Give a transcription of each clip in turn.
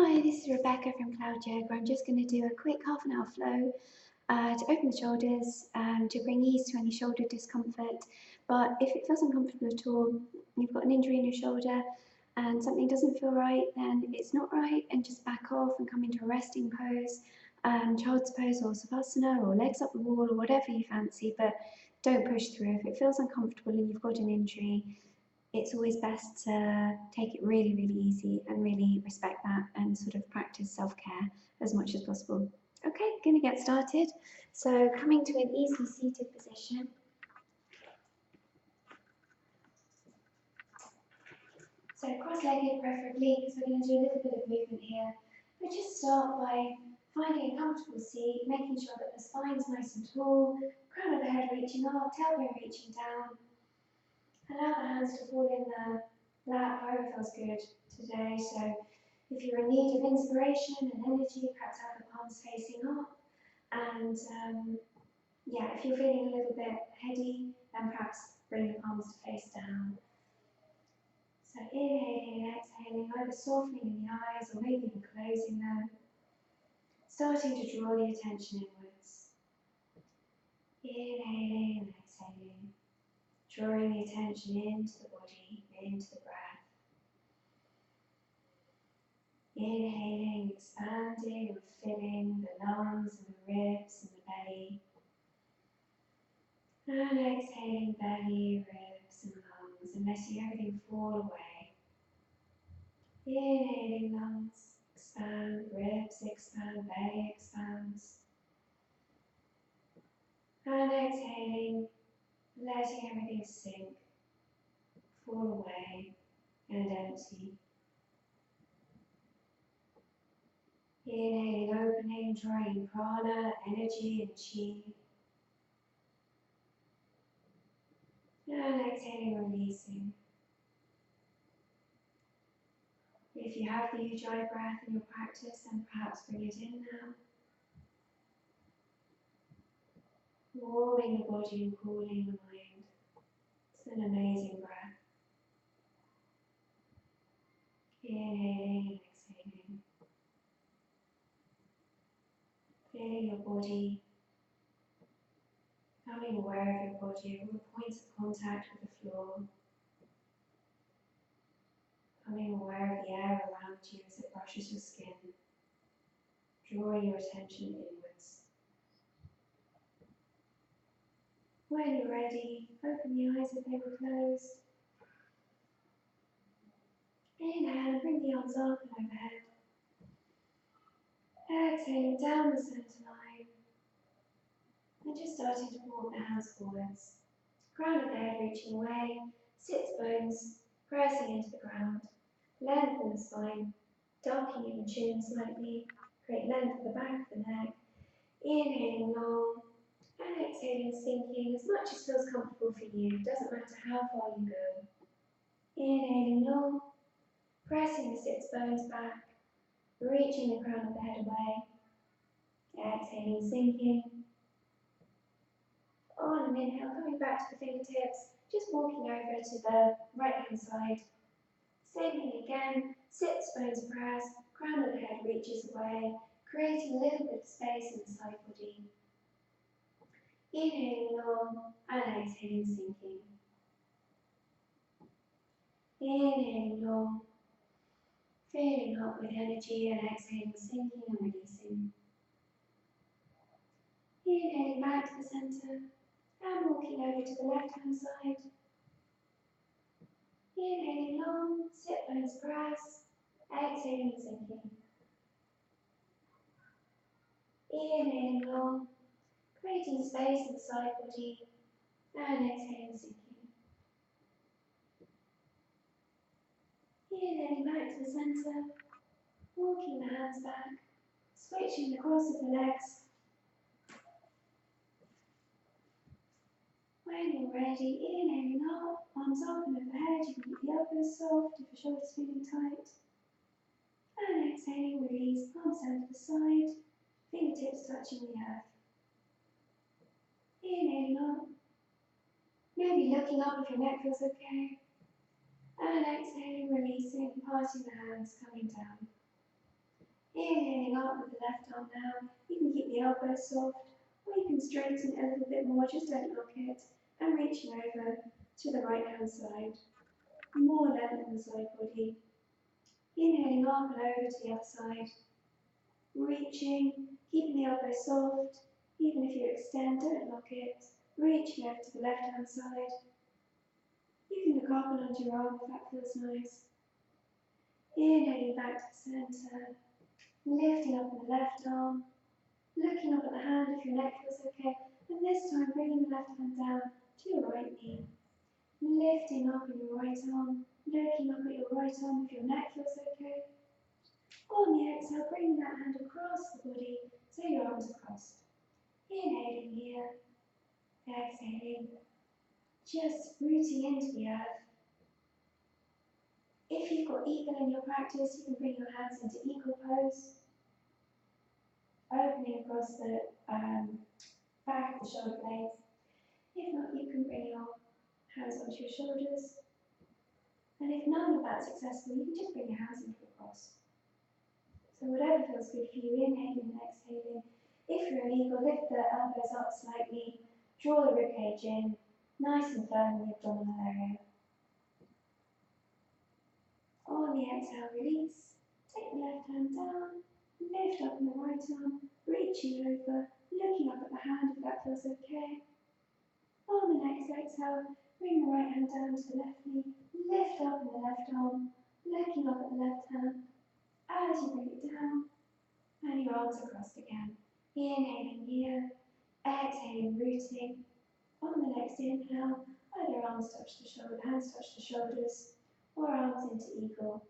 Hi, this is Rebecca from Cloud Yoga. I'm just going to do a quick half-an-hour flow to open the shoulders, to bring ease to any shoulder discomfort. But if it feels uncomfortable at all, you've got an injury in your shoulder and something doesn't feel right, then it's not right, and just back off and come into a resting pose, child's pose or savasana or legs up the wall or whatever you fancy, but don't push through. If it feels uncomfortable and you've got an injury, it's always best to take it really, really easy and really respect that and sort of practice self-care as much as possible. Okay, gonna get started. So coming to an easy seated position. So cross-legged preferably, because we're going to do a little bit of movement here. But just start by finding a comfortable seat, making sure that the spine's nice and tall, crown of the head reaching up, tailbone reaching down. Allow the hands to fall in the lap, however feels good today. So if you're in need of inspiration and energy, perhaps have the palms facing up. And yeah, if you're feeling a little bit heady, then perhaps bring the palms to face down. So inhaling and exhaling, either softening the eyes or maybe even closing them. Starting to draw the attention inwards. Inhaling and exhaling. Drawing the attention into the body, into the breath. Inhaling, expanding and filling the lungs and the ribs and the belly. And exhaling, belly, ribs and lungs, and letting everything fall away. Inhaling, lungs expand, ribs expand, belly expands. And exhaling, letting everything sink, fall away and empty. Inhaling, opening, drawing prana, energy and chi. And exhaling, releasing. If you have the Ujjayi breath in your practice, then perhaps bring it in now. Warming the body and cooling the mind. It's an amazing breath. Inhaling and exhaling. Feeling your body, becoming aware of your body, all the points of contact with the floor. Becoming aware of the air around you as it brushes your skin. Drawing your attention inwards. When you're ready, open the eyes if they were closed. Inhale, bring the arms up and overhead. Exhaling down the centre line. And just starting to walk the hands forwards. Crown of the head reaching away, sits bones pressing into the ground. Lengthen the spine, darkening the chin slightly, create length at the back of the neck. Inhaling long and exhaling, sinking as much as feels comfortable for you. Doesn't matter how far you go. Inhaling long, pressing the sits bones back, reaching the crown of the head away. Exhaling, sinking. On an inhale, coming back to the fingertips, just walking over to the right hand side. Same thing again, sits bones press, crown of the head reaches away, creating a little bit of space in the side body. Inhaling long and exhaling, sinking. Inhaling long, filling up with energy and exhaling, sinking and releasing. Inhaling back to the centre and walking over to the left hand side. Inhaling long, sit bones press, exhaling, sinking. Inhaling long, creating space in the side body, and exhaling, sinking. Inhaling back to the centre, walking the hands back, switching the cross of the legs. When you're ready, inhaling up, arms up and overhead, you can keep the elbows soft if your shoulders feeling tight. And exhaling, release, palms down to the side, fingertips touching the earth. Inhaling up, maybe looking up if your neck feels okay. And exhaling, releasing, parting the hands, coming down. Inhaling up with the left arm now. You can keep the elbows soft, or you can straighten it a little bit more, just don't lock it, and reaching over to the right hand side. More length in the side body. Inhaling up and over to the other side. Reaching, keeping the elbows soft, even if you extend, don't lock it. Reaching over to the left hand side. You can look up and under your arm if that feels nice. Inhaling back to the centre. Lifting up in the left arm. Looking up at the hand if your neck feels okay. And this time bringing the left hand down to your right knee. Lifting up in your right arm. Looking up at your right arm if your neck feels okay. On the exhale, bringing that hand across the body so your arms are crossed. Inhaling here. Exhaling. Just rooting into the earth. If you've got eagle in your practice, you can bring your hands into eagle pose. Opening across the back of the shoulder blades. If not, you can bring your hands onto your shoulders. And if none of that's successful, you can just bring your hands into a cross. So whatever feels good for you, inhaling and exhaling. If you're an eagle, lift the elbows up slightly, draw the ribcage in, nice and firm in the abdominal area. On the exhale, release. Take the left hand down, lift up in the right arm, reaching over, looking up at the hand if that feels okay. On the next exhale, bring the right hand down to the left knee, lift up in the left arm, looking up at the left hand. As you bring it down, and your arms across again. Inhaling here, exhaling, rooting. On the next inhale, either arms touch the shoulder, hands touch the shoulders, or arms into eagle.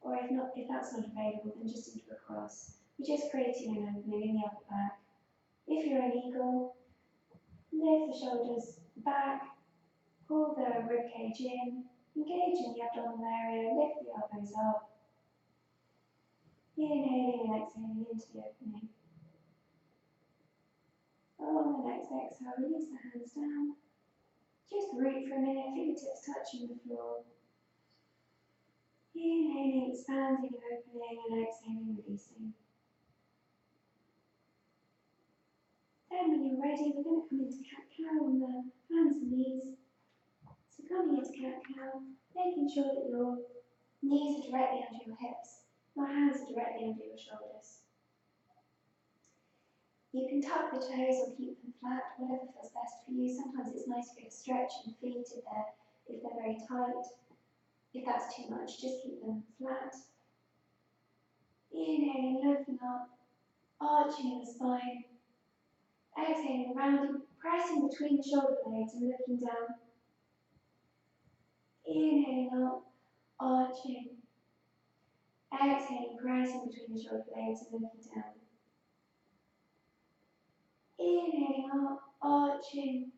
Or if that's not available, then just into a cross. We're just creating an opening in the upper back. If you're an eagle, lift the shoulders back, pull the ribcage in, engage in the abdominal area, lift the elbows up. Inhaling and exhaling into the opening. On the next exhale, release the hands down. Just root for a minute, fingertips touching the floor. Inhaling, expanding and opening, and exhaling, releasing. Then when you're ready, we're going to come into cat-cow on the hands and knees. So coming into cat-cow, making sure that your knees are directly under your hips, your hands are directly under your shoulders. You can tuck the toes or keep them flat, whatever feels best for you. Sometimes it's nice to get a stretch in the feet if they're very tight. If that's too much, just keep them flat. Inhaling, looking up, arching the spine. Exhaling, rounding, pressing between the shoulder blades and looking down. Inhaling up, arching. Exhaling, pressing between the shoulder blades and looking down. Inhaling up, arching.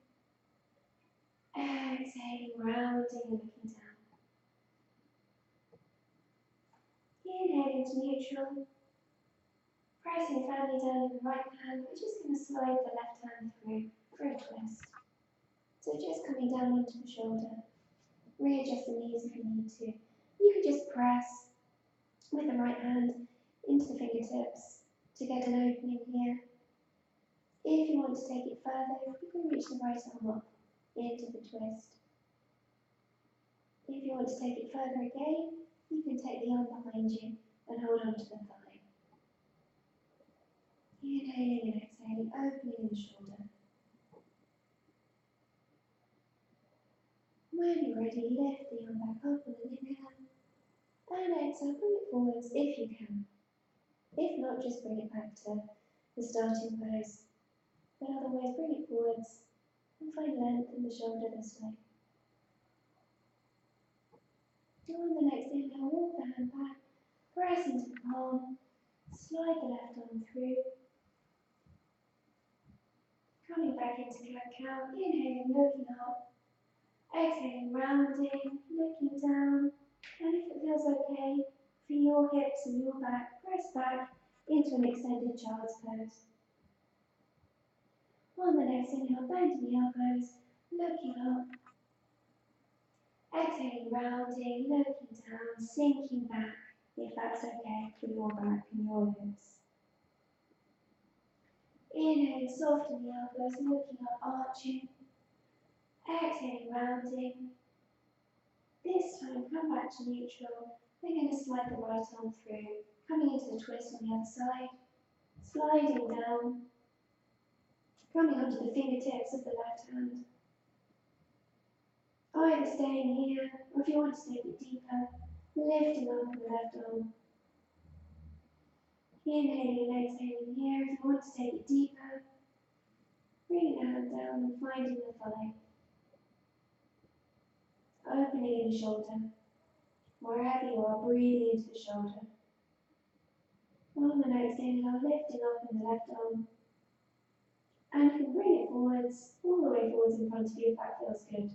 Exhaling, rounding and looking down. Inhaling to neutral. Pressing firmly down in the right hand, we're just going to slide the left hand through for a twist. So just coming down into the shoulder. Readjust the knees if you need to. You could just press with the right hand into the fingertips to get an opening here. If you want to take it further, you can reach the right arm up into the twist. If you want to take it further again, you can take the arm behind you and hold on to the thigh. Inhaling and exhaling, opening the shoulder. When you're ready, lift the arm back up on an inhale. And exhale, bring it forwards if you can. If not, just bring it back to the starting pose. But otherwise, bring it forwards and find length in the shoulder this way. On the next inhale, walk the hand back, press into the palm, slide the left arm through. Coming back into cat-cow, inhaling, looking up, exhaling, rounding, looking down, and if it feels okay for your hips and your back, press back into an extended child's pose. On the next inhale, bend the elbows, looking up, exhaling, rounding, looking down, sinking back. if that's okay for your back and your hips. Inhale, soften the elbows, looking up, arching. Exhale, rounding. This time, come back to neutral. We're going to slide the right arm through, coming into the twist on the other side. Sliding down, coming onto the fingertips of the left hand. Either staying here, or if you want to stay a bit deeper, lifting up the left arm. Inhaling and exhaling here. If you want to stay a bit deeper, bringing the hand down and finding the thigh. Opening in the shoulder. Wherever you are, breathing into the shoulder. On the next inhale, lifting up in the left arm. And you can bring it forwards, all the way forwards in front of you if that feels good.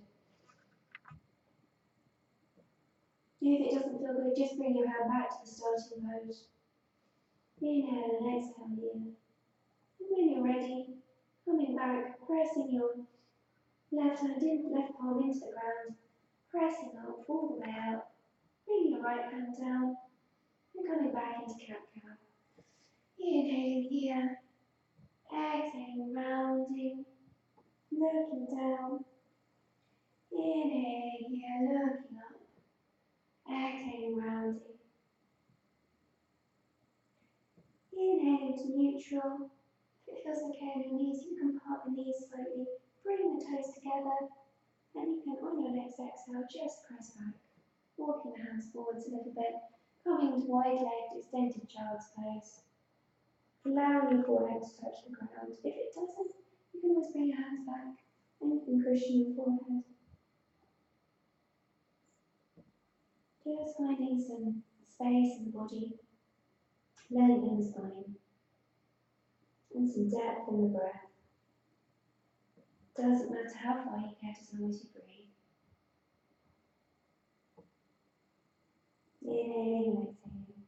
If it doesn't feel good, just bring your hand back to the starting pose. Inhale and exhale here. And when you're ready, coming back, pressing your left palm into the ground, pressing up all the way out, bringing your right hand down, and coming back into cat-cow. Inhaling here, exhaling, rounding, looking down. Inhaling here, looking up, exhaling, rounding. Inhaling to neutral. If it feels okay on your knees, you can part the knees slightly, bring the toes together, and you can, on your next exhale, just press back, walking the hands forwards a little bit, coming into wide-legged, extended child's pose. Allowing your forehead to touch the ground. If it doesn't, you can always bring your hands back, and you can cushion your forehead. Just finding some space in the body, lengthening the spine, and some depth in the breath. Doesn't matter how far you get as long as you breathe. Inhaling and exhaling.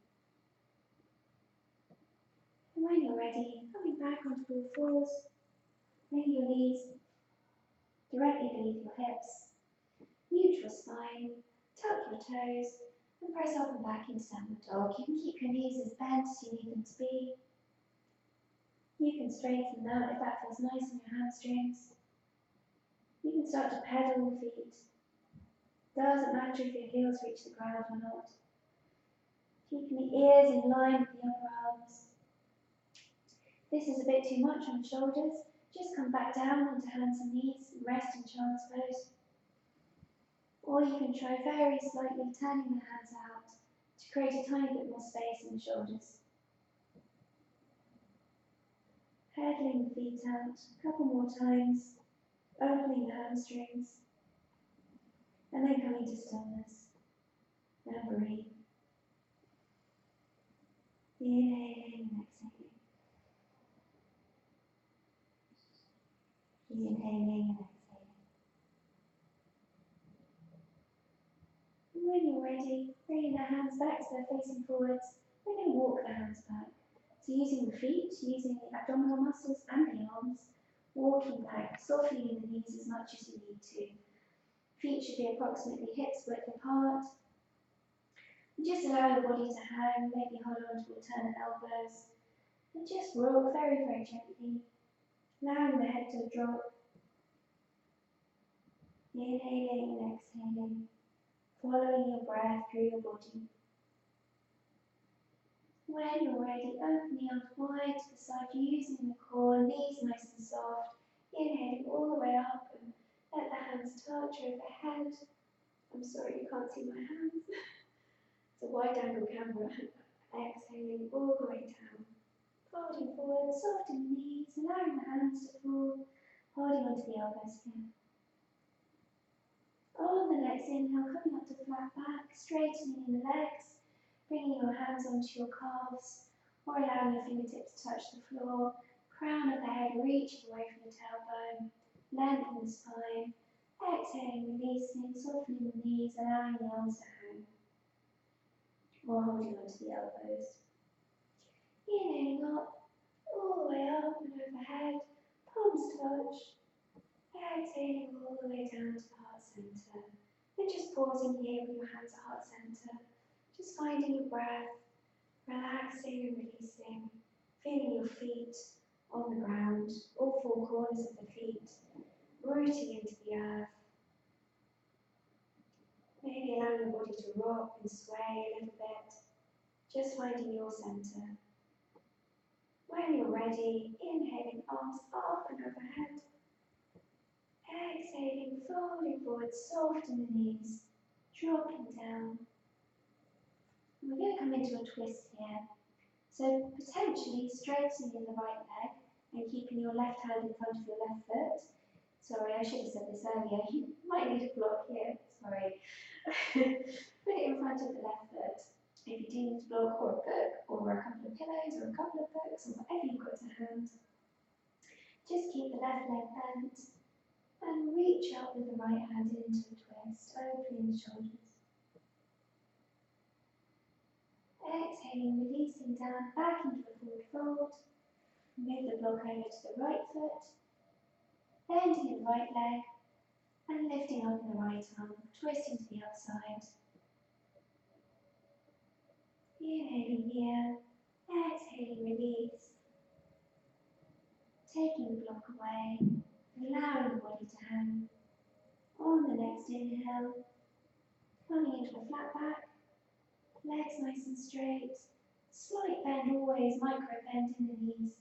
And when you're ready, coming back onto all fours, bring your knees directly beneath your hips, neutral spine, tuck your toes, and press up and back into downward dog. You can keep your knees as bent as you need them to be. You can straighten them out if that feels nice on your hamstrings. You can start to pedal the feet. Doesn't matter if your heels reach the ground or not. Keeping the ears in line with the upper arms. This is a bit too much on the shoulders. Just come back down onto hands and knees and rest in child's pose. Or you can try very slightly turning the hands out to create a tiny bit more space in the shoulders. Pedaling the feet out a couple more times, opening the hamstrings, and then coming to stillness. Now breathe. Inhaling and exhaling. Inhaling and exhaling. And when you're ready, bringing the hands back so they're facing forwards, we're going to walk the hands back. So using the feet, using the abdominal muscles and the arms, walking back, softening the knees as much as you need to. Feet should be approximately hips width apart. And just allow your body to hang, maybe hold on to alternate elbows. And just rock very, very gently, allowing the head to drop. Inhaling and exhaling, following your breath through your body. When you're ready, open the arms wide to the side, using the core, knees nice and soft. Inhaling all the way up and let the hands touch overhead. I'm sorry you can't see my hands. It's a wide angle camera. Exhaling all the way down. Folding forward, soften the knees, allowing the hands to fall, holding onto the elbows here. On the next inhale, coming up to flat back, straightening in the legs, bringing your hands onto your calves, or allowing your fingertips to touch the floor, crown of the head reaching away from the tailbone, lengthening the spine, exhaling, releasing, softening the knees, allowing the arms to hang, or holding onto the elbows. Inhaling up, all the way up and overhead, palms touch, exhaling all the way down to the heart centre. And just pausing here with your hands at heart centre, Just finding your breath, relaxing and releasing, feeling your feet on the ground, all four corners of the feet, rooting into the earth. Maybe allowing your body to rock and sway a little bit, just finding your centre. When you're ready, inhaling arms up and overhead. Exhaling, folding forward, soften the knees, dropping down. And we're going to come into a twist here. So potentially straightening the right leg and keeping your left hand in front of your left foot. Sorry, I should have said this earlier. You might need a block here. Sorry. Put it in front of the left foot. If you do need a block or a book or a couple of pillows or a couple of books or whatever you've got to hand, just keep the left leg bent and reach up with the right hand into a twist, opening the shoulders. Exhaling, releasing down, back into a forward fold. Move the block over to the right foot, bending the right leg, and lifting up in the right arm, twisting to the outside. Inhaling here, exhaling, release. Taking the block away, allowing the body to hang. On the next inhale, coming into a flat back, legs nice and straight, slight bend always, micro bend in the knees.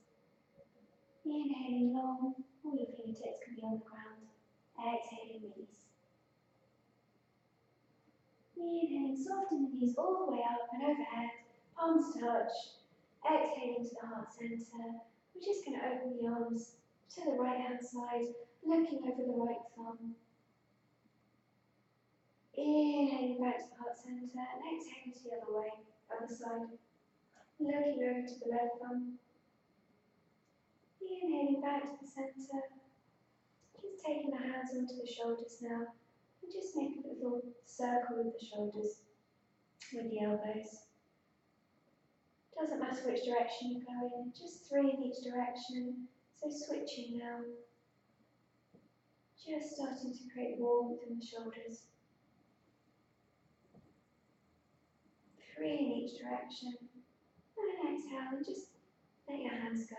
Inhaling long, all your fingertips can be on the ground. Exhaling, release. Inhaling, soften the knees all the way up and overhead, palms touch. Exhaling to the heart centre. We're just going to open the arms to the right hand side, looking over the right thumb. Inhaling back to the heart centre and exhaling to the other way, other side. Looking over to the left thumb. Inhaling back to the centre. Just taking the hands onto the shoulders now. And just make a little circle with the shoulders, with the elbows. Doesn't matter which direction you go in, just three in each direction. So switching now. Just starting to create warmth in the shoulders. Three in each direction. And exhale and just let your hands go.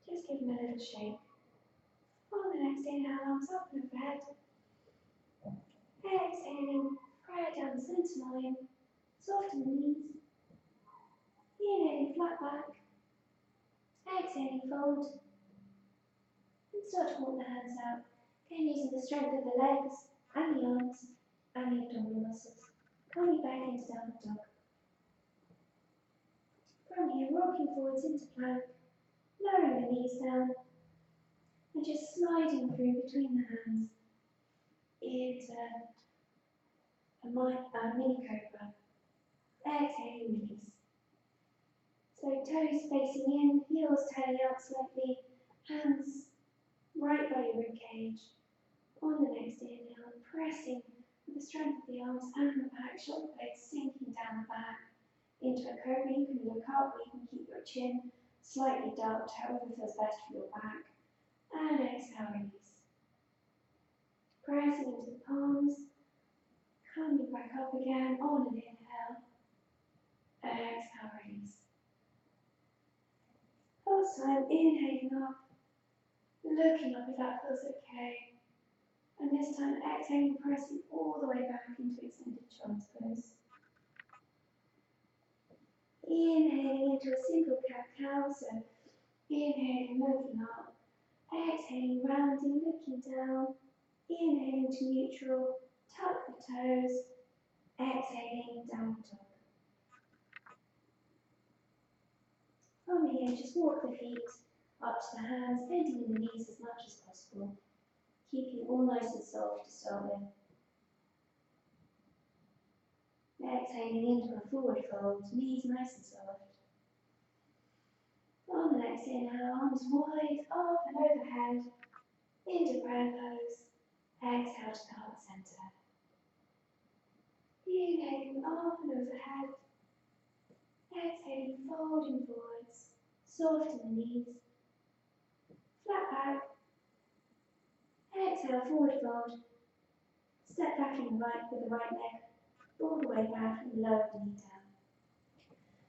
Just give them a little shake. On the next inhale, arms up and overhead. Exhaling, right down the centre line. Soften the knees. Inhaling, flat back. Exhaling, fold. And start to walk the hands out. Again, using the strength of the legs and the arms and the abdominal muscles. Coming back into downward dog. From here, rocking forwards into plank. Lowering the knees down. And just sliding through between the hands into a mini cobra. Exhaling, release. So toes facing in, heels turning out slightly, hands right by your ribcage. On the next inhale, pressing with the strength of the arms and the back, shoulder blades sinking down the back into a cobra. You can look up, or you can keep your chin slightly ducked, however feels best for your back. And exhale, release. Pressing into the palms, coming back up again on an inhale. Exhale, release. Last time, inhaling up, looking up if that feels okay. And this time, exhaling, pressing all the way back into extended child's pose. Inhaling into a single cat-cow, so inhaling, looking up. Exhaling, rounding, looking down. Inhaling to neutral, tuck the toes. Exhaling, downward dog. From here, just walk the feet up to the hands, bending in the knees as much as possible. Keeping all nice and soft to start with. Exhaling into a forward fold, knees nice and soft. On the next inhale, arms wide, up and overhead, into prayer pose. Exhale to the heart centre. Inhaling up and overhead. Exhaling, folding forwards, soften the knees. Flat back. Exhale, forward fold. Step back in the right with the right leg, all the way back and lower the knee down.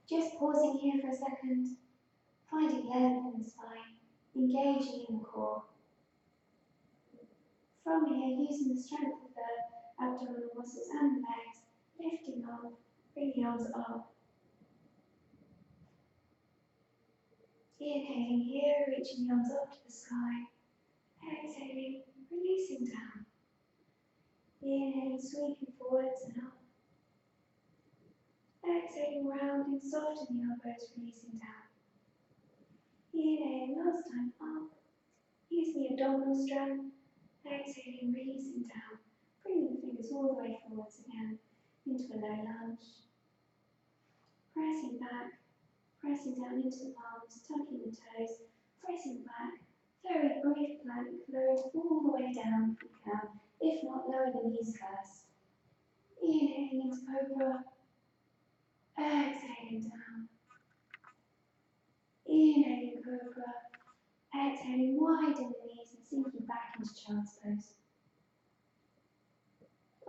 Just pausing here for a second, finding length in the spine, engaging in the core. From here, using the strength of the abdominal muscles and the legs, lifting up, bring the arms up. Inhaling here, reaching the arms up to the sky. Exhaling, releasing down. Inhaling, sweeping forwards and up. Exhaling, rounding, soften the elbows, releasing down. Inhaling, last time up. Use the abdominal strength. Exhaling, releasing down. Bringing the fingers all the way forwards again into a low lunge. Pressing back, pressing down into the palms, tucking the toes, pressing back. Very brief plank, lowering all the way down if you can. If not, lower the knees first. Inhaling into cobra. Exhaling down. Inhaling cobra. Exhaling, widen the knees and sinking back into child's pose.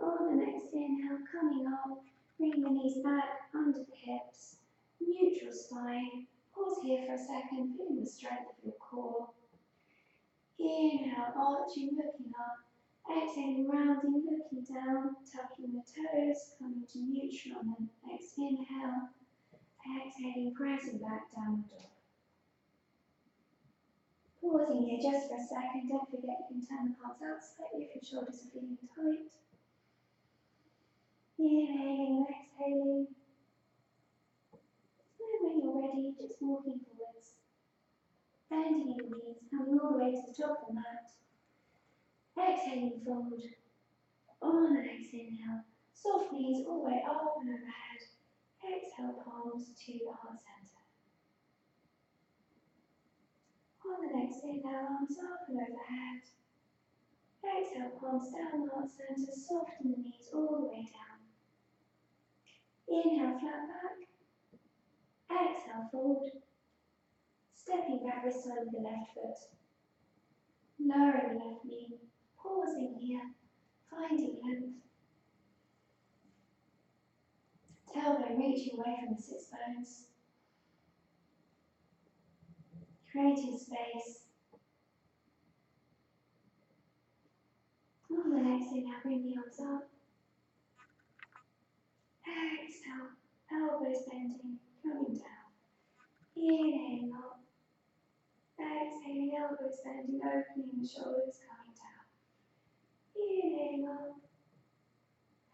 On the next inhale, coming up, bring the knees back under the hips, neutral spine. Pause here for a second, feeling the strength of your core. Inhale, arching, looking up. Exhaling, rounding, looking down, tucking the toes, coming to neutral on the next inhale. Exhaling, pressing back down the dog. Pausing here just for a second. Don't forget you can turn the palms out slightly if your shoulders are feeling tight. Inhaling and exhaling. And when you're ready, just walking forwards. Bending in the knees, coming all the way to the top of the mat. Exhaling, fold. On the next inhale, soft knees all the way up and overhead. Exhale, palms to the heart center. On the next inhale, arms up and overhead. Exhale, palms down the heart center, soften the knees all the way down. Inhale, flat back. Exhale, fold. Stepping back this side with the left foot. Lowering the left knee. Pausing here. Finding length. Tailbone reaching away from the sits bones. Creating space. On the next inhale, bring the arms up. Exhale, elbows bending, coming down. Inhaling up. Exhaling, elbows bending, opening the shoulders, coming down. Inhaling up.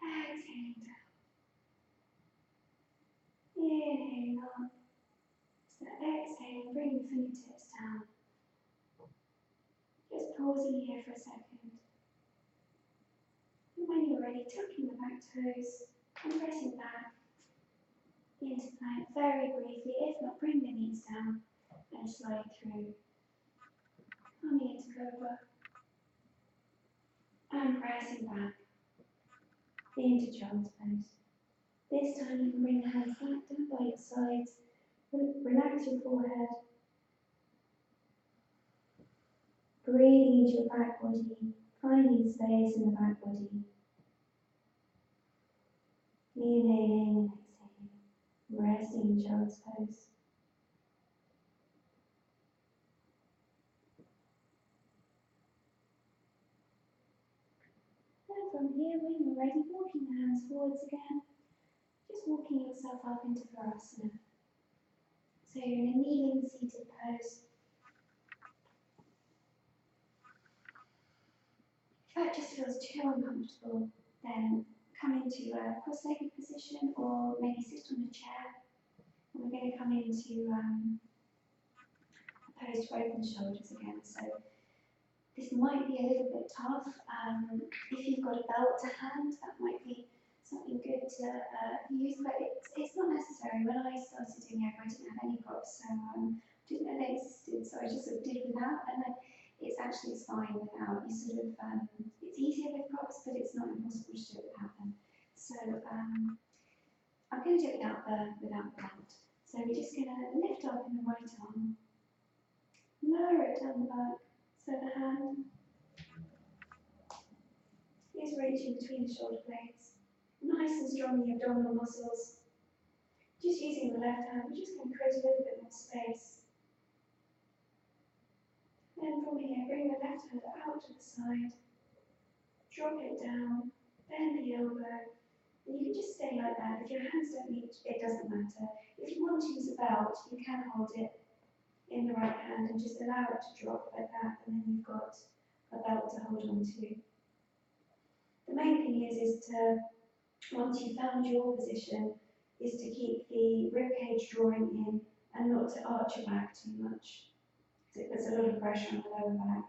Exhaling down. Inhaling up. So exhaling, bring the fingertips down. Just pausing here for a second. And when you're ready, tucking the back toes and pressing back into plank very briefly. If not, bring the knees down and slide through. Coming into cobra. And pressing back into child's pose. This time you can bring the hands back down by your sides. Relax your forehead. Breathing into your back body, finding space in the back body. Inhaling and exhaling, resting in child's pose. And from here, when you're ready, walking the hands forwards again, just walking yourself up into Virasana. So you're in a kneeling seated pose. If that just feels too uncomfortable, then come into a cross-legged position or maybe sit on a chair. And we're going to come into a pose to open shoulders again. So this might be a little bit tough. If you've got a belt to hand, that might be something good to use, but it's not necessary. When I started doing yoga, I didn't have any props, so didn't know they existed, so I just sort of did without, and it's fine without. You sort of, it's easier with props, but it's not impossible to do it without them. So I'm going to do it without the belt. So we're just going to lift up in the right arm, lower it down the back, so the hand is reaching between the shoulder blades. Nice and strong in the abdominal muscles. Just using the left hand, we're just going to create a little bit more space. Then from here, bring the left hand out to the side. Drop it down, bend the elbow, and you can just stay like that. If your hands don't meet, it doesn't matter. If you want to use a belt, you can hold it in the right hand and just allow it to drop like that, and then you've got a belt to hold on to. The main thing is to, once you've found your position, is to keep the ribcage drawing in and not to arch your back too much, because it puts a lot of pressure on the lower back.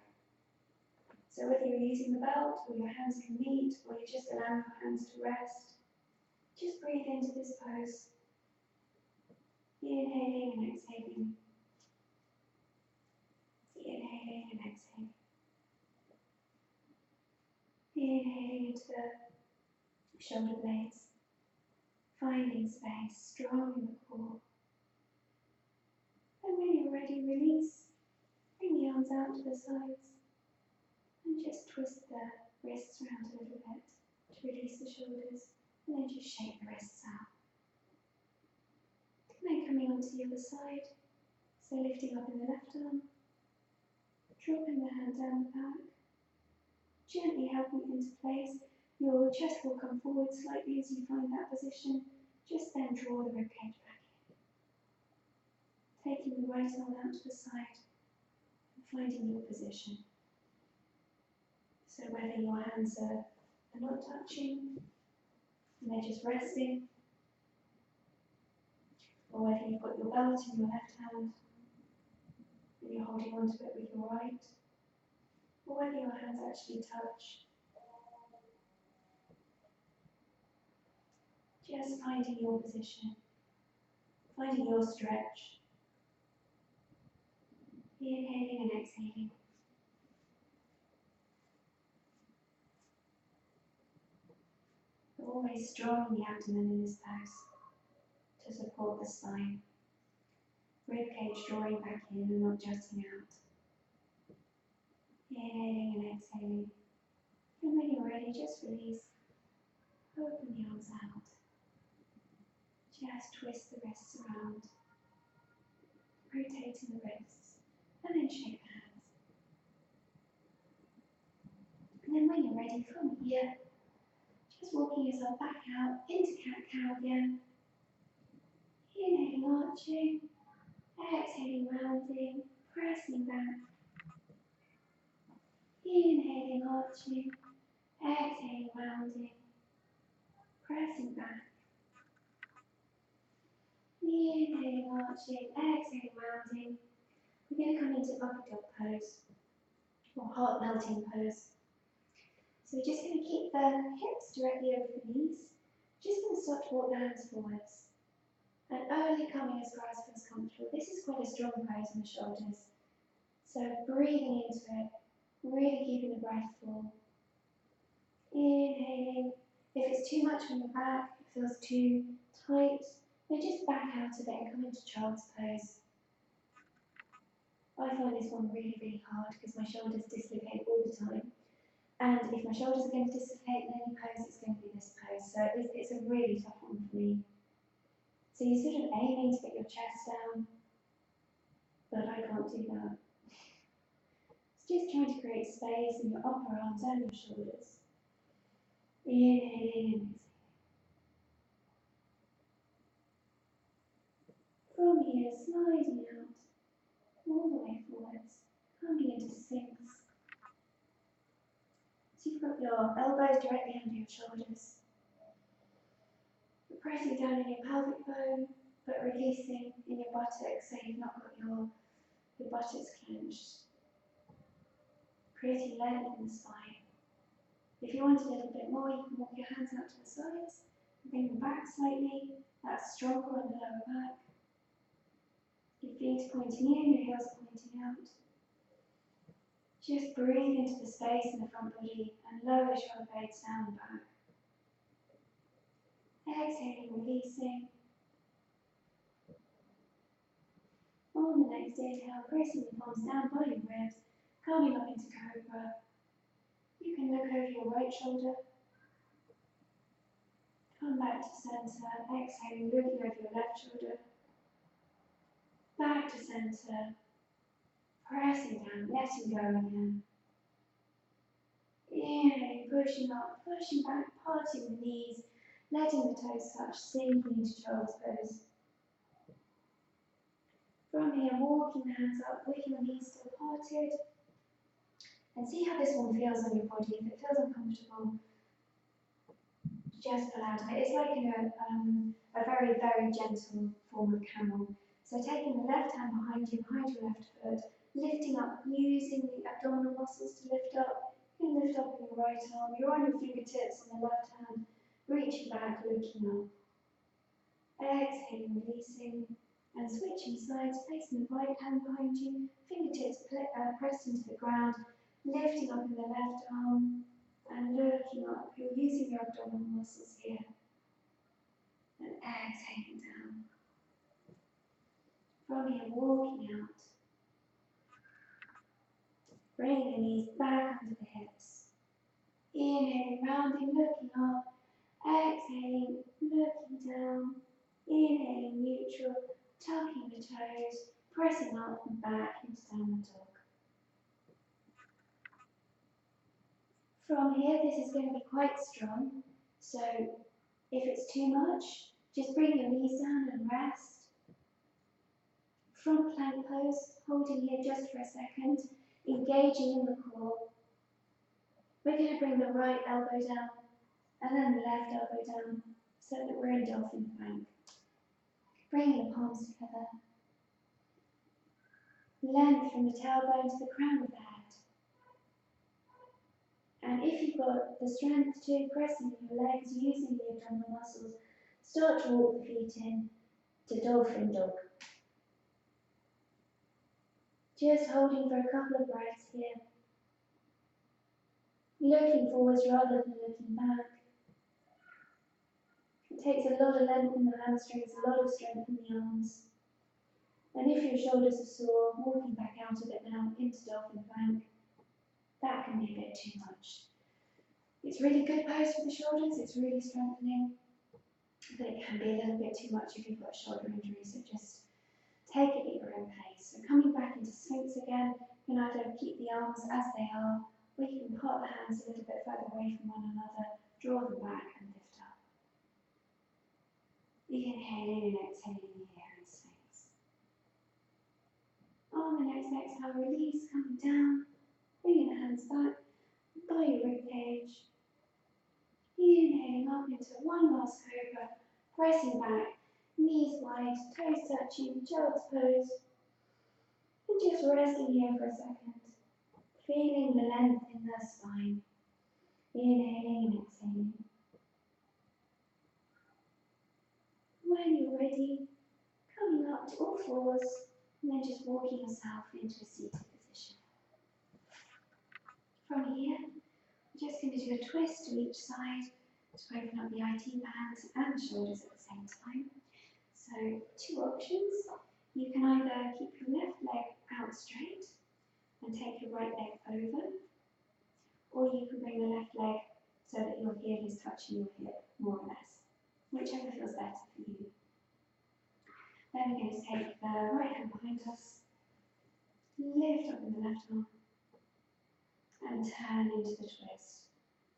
So whether you're using the belt or your hands can meet or you just allow your hands to rest, just breathe into this pose. Inhaling and exhaling. Inhaling and exhaling. Inhaling into the shoulder blades. Finding space, strong in the core. And when you're ready, release. Bring the arms out to the sides. And just twist the wrists around a little bit to release the shoulders. And then just shake the wrists out. And then coming onto the other side. So lifting up in the left arm. Dropping the hand down the back. Gently helping it into place. Your chest will come forward slightly as you find that position. Just then draw the ribcage back in. Taking the right arm out to the side and finding your position. So whether your hands are not touching and they're just resting, or whether you've got your belt in your left hand and you're holding onto it with your right, or whether your hands actually touch. Just finding your position, finding your stretch. Inhaling and exhaling. Always strong in the abdomen in this pose to support the spine. Ribcage drawing back in and not jutting out. Inhaling and exhaling. And when you're ready, just release. Open the arms out. Just twist the wrists around. Rotating the wrists. And then shake the hands. And then when you're ready, from here, just walking yourself back out into cat-cow again. Inhaling, arching. Exhaling, rounding. Pressing back. Inhaling, arching. Exhaling, rounding. Pressing back. Inhaling, arching. Exhaling, rounding. We're going to come into upper dog pose, or heart melting pose. So we're just going to keep the hips directly over the knees. Just going to start to walk the hands forwards. And only coming as far as feels comfortable. This is quite a strong pose on the shoulders. So breathing into it, really keeping the breath full. Inhaling. If it's too much on your back, it feels too tight, then just back out of it and come into child's pose. I find this one really, really hard because my shoulders dislocate all the time. And if my shoulders are going to dislocate in any pose, it's going to be this pose. So it's a really tough one for me. So you're sort of aiming to get your chest down, but I can't do that. It's just trying to create space in your upper arms and your shoulders. Inhaling and exhaling. From here, sliding out, all the way forwards, coming into sinks. So you've got your elbows directly under your shoulders. You're pressing down in your pelvic bone, but releasing in your buttocks so you've not got your buttocks clenched. Creating length in the spine. If you want a little bit more, you can walk your hands out to the sides, bring them back slightly. That's stronger on the lower back. Your feet pointing in, your heels pointing out. Just breathe into the space in the front body and lower the shoulder blades down and back. Exhaling, releasing. On the next inhale, pressing the palms down by your ribs, coming up into cobra. You can look over your right shoulder. Come back to centre, exhaling, looking over your left shoulder. Back to centre, pressing down, letting go again. Inhaling, pushing up, pushing back, parting the knees, letting the toes touch, sinking into child's pose. From here, walking the hands up with your knees still parted. And see how this one feels on your body. If it feels uncomfortable, just pull out of it. It's like a very, very gentle form of camel. So taking the left hand behind you, behind your left foot, lifting up, using the abdominal muscles to lift up. You can lift up with your right arm. You're on your fingertips on the left hand, reaching back, looking up. Exhaling, releasing, and switching sides, placing the right hand behind you, fingertips pressed into the ground, lifting up in the left arm, and looking up. You're using your abdominal muscles here. And exhaling down. From here, walking out. Bringing the knees back under the hips. Inhaling, rounding, looking up. Exhaling, looking down. Inhaling, neutral, tucking the toes, pressing up and back into downward dog. From here, this is going to be quite strong. So if it's too much, just bring your knees down and rest. Front plank pose, holding here just for a second, engaging in the core. We're going to bring the right elbow down and then the left elbow down so that we're in dolphin plank. Bringing the palms together. Length from the tailbone to the crown of the head. And if you've got the strength to, pressing your legs using the abdominal muscles, start to walk the feet in to dolphin dog. Just holding for a couple of breaths here. Looking forwards rather than looking back. It takes a lot of length in the hamstrings, a lot of strength in the arms. And if your shoulders are sore, walking back out of it now into dolphin plank, that can be a bit too much. It's really good pose for the shoulders, it's really strengthening, but it can be a little bit too much if you've got a shoulder injury, so just take it at your own pace. So coming back into Sphinx again, you can either keep the arms as they are, or you can part the hands a little bit further away from one another, draw them back and lift up. Inhaling and exhaling here in Sphinx. On the next exhale, release, coming down, bringing the hands back by your ribcage. Inhaling up into one last cobra, pressing back, knees wide, toes touching, child's pose. And just resting here for a second, feeling the length in the spine. Inhaling and exhaling. When you're ready, coming up to all fours, and then just walking yourself into a seated position. From here, we're just going to do a twist to each side to open up the IT bands and the shoulders at the same time. So, two options. You can either keep your left leg out straight and take your right leg over, or you can bring the left leg so that your heel is touching your hip, more or less, whichever feels better for you. Then we're going to take the right hand behind us, lift up in the left arm, and turn into the twist.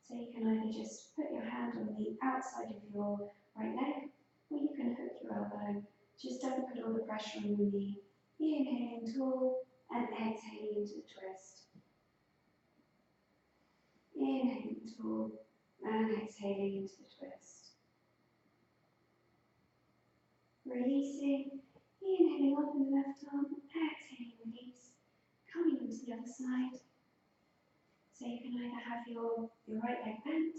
So you can either just put your hand on the outside of your right leg, or you can hook your elbow. Just don't put all the pressure on your knee. Inhaling tall and exhaling into the twist. Inhaling tall and exhaling into the twist. Releasing, inhaling up in the left arm, exhaling, release, coming into the other side. So you can either have your right leg bent,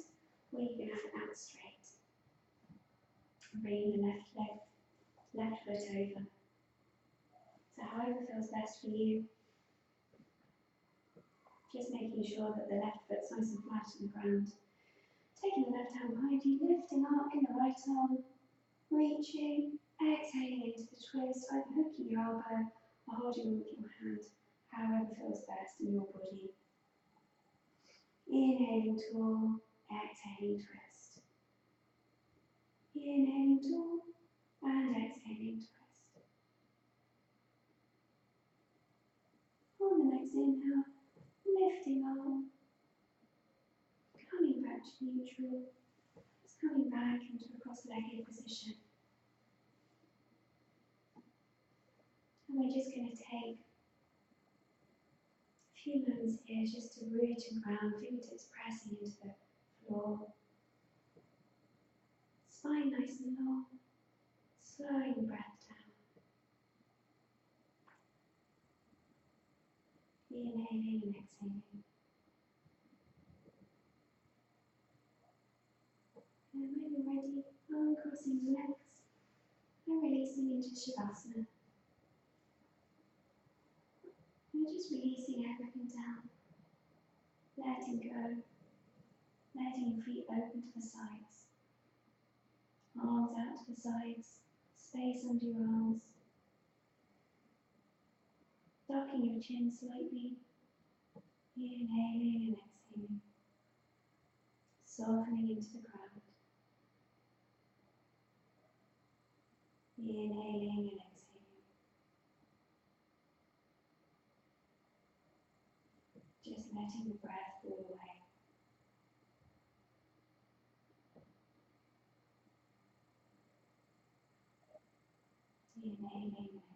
or you can have it out straight. Bringing the left foot over. So however feels best for you. Just making sure that the left foot's nice and flat on the ground. Taking the left hand behind you, lifting up in the right arm, reaching, exhaling into the twist, either hooking your elbow or holding with your hand, however feels best in your body. Inhaling tall, exhaling twist. Inhaling tall and exhaling twist. On the next inhale, lifting up, coming back to neutral, just coming back into a cross-legged position. And we're just going to take a few moments here just to root and ground, fingertips pressing into the floor. Spine nice and long, slowing the breath down. Inhaling and exhaling. And when you're ready, uncrossing the legs and releasing into Shavasana. And just releasing everything down, letting go, letting your feet open to the sides, arms out to the sides, space under your arms, ducking your chin slightly, inhaling and exhaling, softening into the ground, inhaling and exhaling, just letting the breath fall away. Inhaling and exhaling.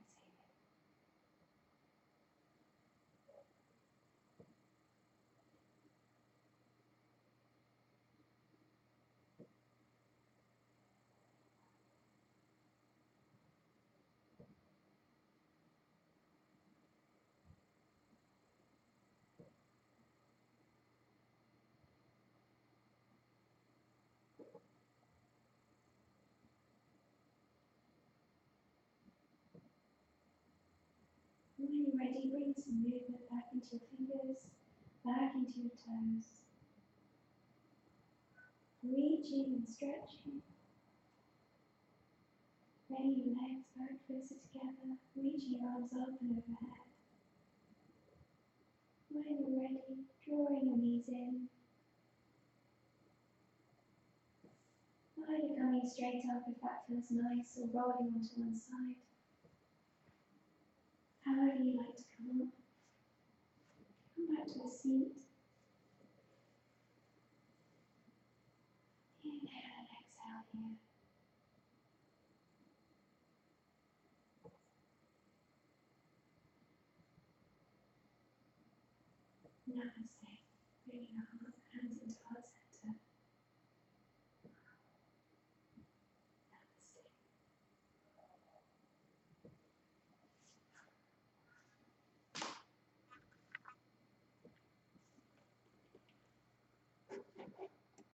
When you're ready, bring some movement back into your fingers, back into your toes. Reaching and stretching. Bringing your legs back closer together, reaching your arms up and overhead. When you're ready, drawing your knees in. Either coming straight up if that feels nice, or rolling onto one side. However you like to come up. Come back to a seat. Inhale and exhale here. Namaste. Really nice.